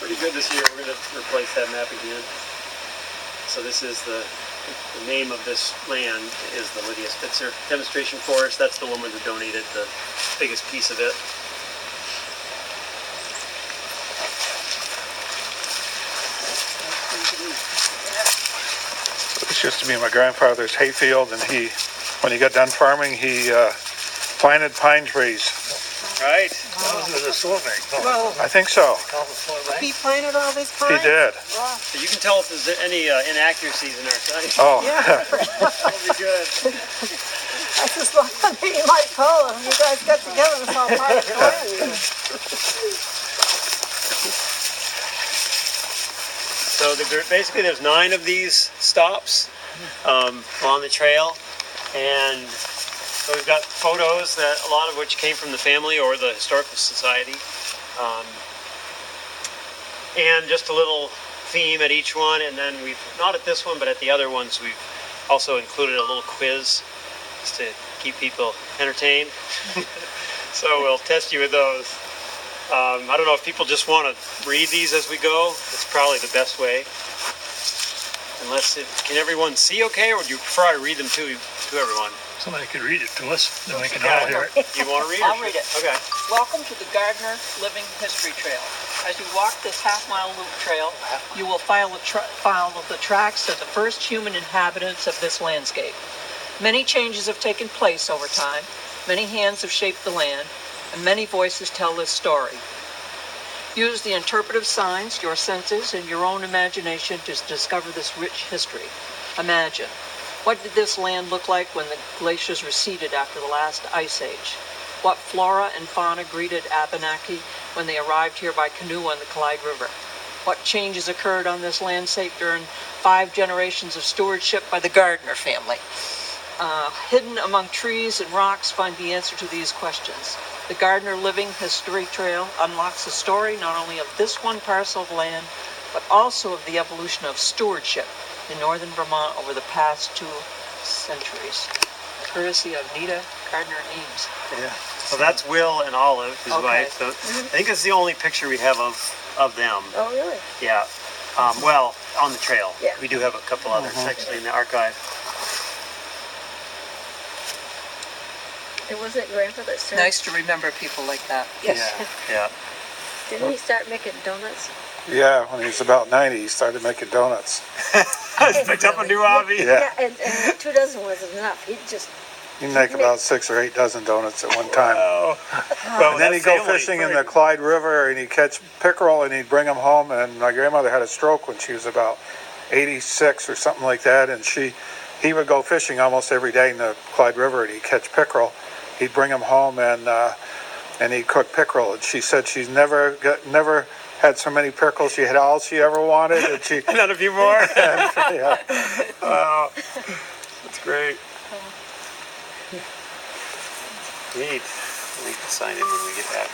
pretty good this year. We're going to replace that map again. So this is the name of this land is the Lydia Spitzer Demonstration Forest. That's the woman who donated the biggest piece of it. This used to be my grandfather's hayfield, and when he got done farming, he planted pine trees. Right. That was the Slovak. Well, I think so. he planted all these pines? He did. Wow. So you can tell if there's any inaccuracies in our study. Oh. Yeah. That'll be good. That's just like you might call him. You guys got together and saw part of the land. So basically there's 9 of these stops on the trail, and so we've got photos, that a lot of which came from the family or the Historical Society, and just a little theme at each one. And then we've, not at this one, but at the other ones, we've also included a little quiz just to keep people entertained. So we'll test you with those. I don't know if people just want to read these as we go. It's probably the best way. Can everyone see okay, or would you prefer I read them to everyone? Somebody could read it to us, then we can all hear it. You want to read it? I'll read it. Okay. Welcome to the Gardner Living History Trail. As you walk this half-mile loop trail, you will follow the tracks of the first human inhabitants of this landscape. Many changes have taken place over time. Many hands have shaped the land, and many voices tell this story. Use the interpretive signs, your senses, and your own imagination to discover this rich history. Imagine, what did this land look like when the glaciers receded after the last ice age? What flora and fauna greeted Abenaki when they arrived here by canoe on the Clyde River? What changes occurred on this landscape during 5 generations of stewardship by the Gardner family? Hidden among trees and rocks, find the answer to these questions. The Gardner Living History Trail unlocks the story not only of this one parcel of land, but also of the evolution of stewardship in northern Vermont over the past 2 centuries. Courtesy of Nita Gardner-Eames. Yeah. So that's Will and Olive, his wife. So I think it's the only picture we have of them. Oh, really? Yeah. Well, on the trail. Yeah. We do have a couple others actually in the archive. It wasn't Grandpa that started. Nice to remember people like that. Yes. Yeah. Didn't he start making donuts? Yeah, when he was about 90, he started making donuts. He's picked up a new hobby. Yeah. And 2 dozen wasn't enough. He'd just. He'd make about 6 or 8 dozen donuts at one time. Oh. Well, And then he'd go fishing in the Clyde River, and he'd catch pickerel, and he'd bring them home. And my grandmother had a stroke when she was about 86 or something like that, and he would go fishing almost every day in the Clyde River, and he'd catch pickerel. He'd bring them home, and he'd cook pickerel. And she said she's never had so many pickles. She had all she ever wanted, and she Not a few more. yeah. Wow. That's great. Neat. We can sign in when we get back.